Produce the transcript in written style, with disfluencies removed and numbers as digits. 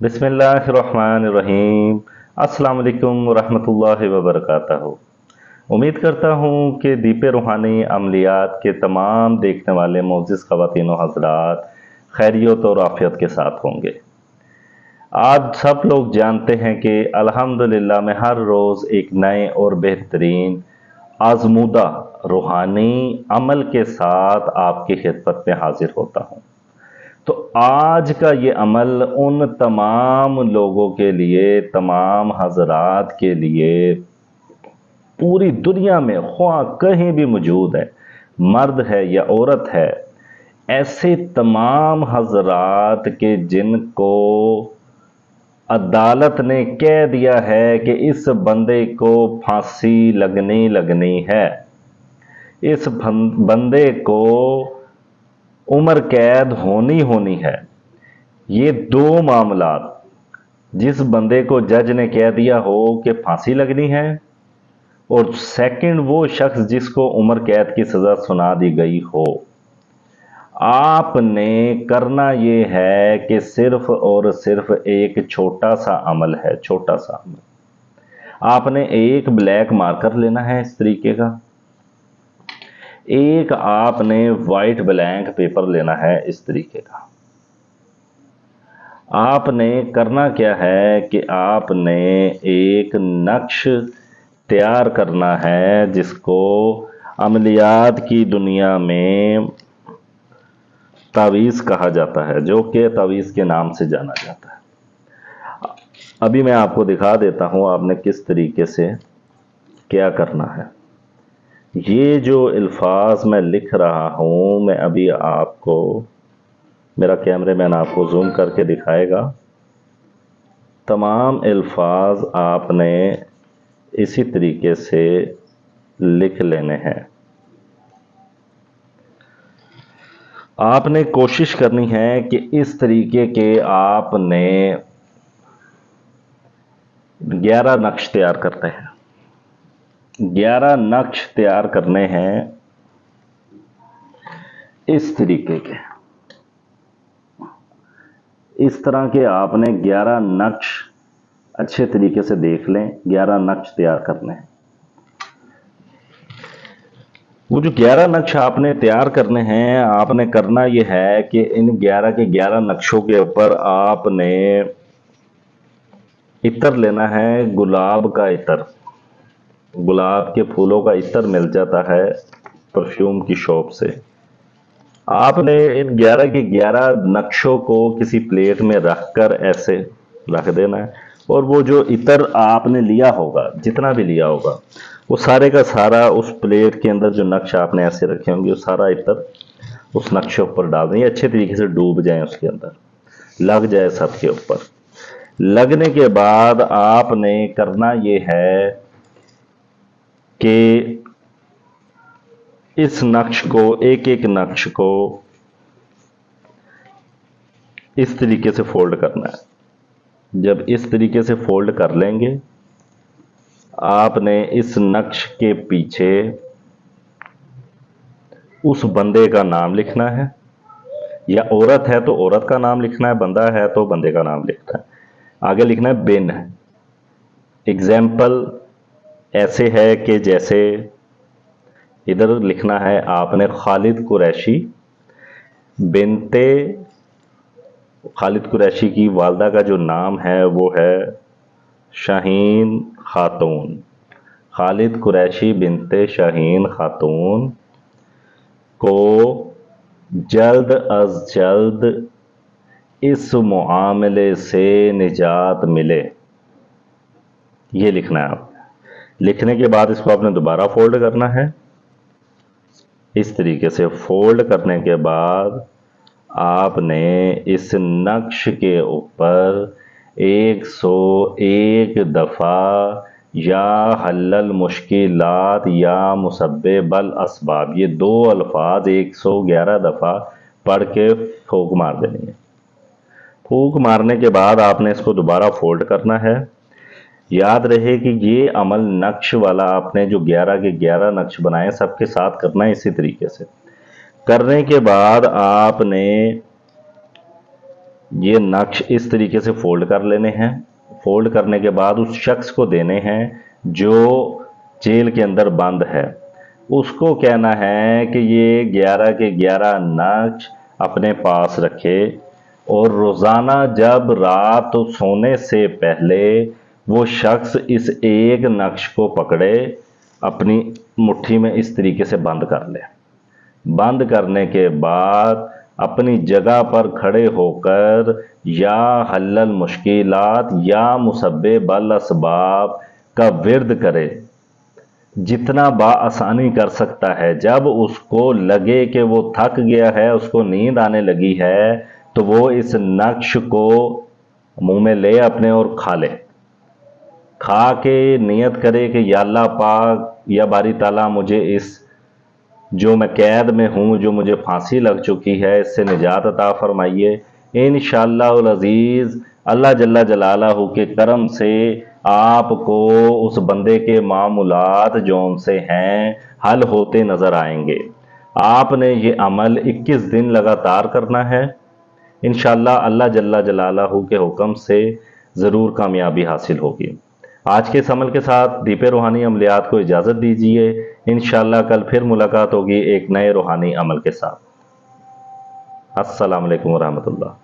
बिस्मिल्लाहिर्रहमानिर्रहीम। अस्सलाम वालेकुम रहमतुल्लाहि व बरकातहू। उम्मीद करता हूँ कि दीप रूहानी अमलियात के तमाम देखने वाले मोअज़्ज़िज़ ख़वातीन व हज़रात खैरियत और आफ़ियत के साथ होंगे। आज सब लोग जानते हैं कि अल्हम्दुलिल्लाह मैं हर रोज़ एक नए और बेहतरीन आज़मूदा रूहानी अमल के साथ आपकी खिदमत में हाजिर होता हूँ। तो आज का ये अमल उन तमाम लोगों के लिए, तमाम हज़रात के लिए, पूरी दुनिया में ख्वाह कहीं भी मौजूद है, मर्द है या औरत है, ऐसे तमाम हज़रात के जिनको अदालत ने कह दिया है कि इस बंदे को फांसी लगनी है, इस बंदे को उम्र कैद होनी है। ये दो मामलात, जिस बंदे को जज ने कह दिया हो कि फांसी लगनी है, और सेकंड वो शख्स जिसको उम्र कैद की सज़ा सुना दी गई हो, आपने करना ये है कि सिर्फ और सिर्फ एक छोटा सा अमल है, छोटा सा अमल। आपने एक ब्लैक मार्कर लेना है इस तरीके का, एक आपने वाइट ब्लैंक पेपर लेना है इस तरीके का। आपने करना क्या है कि आपने एक नक्श तैयार करना है जिसको अमलियात की दुनिया में तावीज़ कहा जाता है, जो कि तावीज़ के नाम से जाना जाता है। अभी मैं आपको दिखा देता हूँ आपने किस तरीके से क्या करना है। ये जो अल्फाज मैं लिख रहा हूँ, मैं अभी आपको, मेरा कैमरामैन आपको जूम करके दिखाएगा। तमाम अल्फाज आपने इसी तरीके से लिख लेने हैं। आपने कोशिश करनी है कि इस तरीके के आपने 11 नक्श तैयार करने हैं। 11 नक्श तैयार करने हैं इस तरीके के, इस तरह के आपने 11 नक्श अच्छे तरीके से देख लें। 11 नक्श तैयार करने हैं। वो जो 11 नक्श आपने तैयार करने हैं, आपने करना ये है कि इन 11 के 11 नक्शों के ऊपर आपने इत्र लेना है, गुलाब का इत्र। गुलाब के फूलों का इत्र मिल जाता है परफ्यूम की शॉप से। आपने इन 11 के 11 नक्शों को किसी प्लेट में रखकर ऐसे रख देना है, और वो जो इत्र आपने लिया होगा, जितना भी लिया होगा, वो सारे का सारा उस प्लेट के अंदर, जो नक्श आपने ऐसे रखे होंगे, वो सारा इत्र उस नक्शे ऊपर डाल दें, अच्छे तरीके से डूब जाए, उसके अंदर लग जाए सबके ऊपर। लगने के बाद आपने करना ये है कि इस नक्श को, एक एक नक्श को इस तरीके से फोल्ड करना है। जब इस तरीके से फोल्ड कर लेंगे, आपने इस नक्श के पीछे उस बंदे का नाम लिखना है, या औरत है तो औरत का नाम लिखना है, बंदा है तो बंदे का नाम लिखना है। आगे लिखना है बिन। एग्जाम्पल ऐसे है कि जैसे इधर लिखना है आपने खालिद कुरैशी बिनते, खालिद कुरैशी की वालदा का जो नाम है वो है शाहीन खातून। खालिद कुरैशी बिनते शाहीन खातून को जल्द अज जल्द इस मुआमले से निजात मिले, ये लिखना है आप। लिखने के बाद इसको आपने दोबारा फोल्ड करना है। इस तरीके से फोल्ड करने के बाद आपने इस नक्श के ऊपर 101 दफ़ा या हल्लल मुश्किलात या मुसब्बिबल असबाब, ये दो अल्फाज 111 दफ़ा पढ़ के फूंक मार देनी है। फूंक मारने के बाद आपने इसको दोबारा फोल्ड करना है। याद रहे कि ये अमल नक्श वाला आपने जो 11 के 11 नक्श बनाए सबके साथ करना है इसी तरीके से। करने के बाद आपने ये नक्श इस तरीके से फोल्ड कर लेने हैं। फोल्ड करने के बाद उस शख्स को देने हैं जो जेल के अंदर बंद है। उसको कहना है कि ये 11 के 11 नक्श अपने पास रखे और रोज़ाना जब रात सोने से पहले वो शख्स इस एक नक्श को पकड़े, अपनी मुट्ठी में इस तरीके से बंद कर ले। बंद करने के बाद अपनी जगह पर खड़े होकर या हल्लल मुश्किलात या मुसब्बिबल असबाब का विर्द करे, जितना बाआसानी कर सकता है। जब उसको लगे कि वो थक गया है, उसको नींद आने लगी है, तो वो इस नक्श को मुंह में ले अपने और खा ले। खा के नियत करे कि या अल्लाह पाक या बारी ताला मुझे इस जो मैं कैद में हूँ, जो मुझे फांसी लग चुकी है, इससे निजात अता फरमाइए। इंशाअल्लाहुल अज़ीज़ अल्लाह जल्ला जलालहू के करम से आपको उस बंदे के मामूलात जो उनसे हैं हल होते नज़र आएंगे। आपने ये अमल 21 दिन लगातार करना है। इंशाअल्लाह अल्लाह जल्ला जलालहू के हुक्म से ज़रूर कामयाबी हासिल होगी। आज के इस अमल के साथ दीपे रूहानी अमलियात को इजाज़त दीजिए। इंशाअल्लाह कल फिर मुलाकात होगी एक नए रूहानी अमल के साथ। अस्सलाम वालेकुम व रहमतुल्लाह।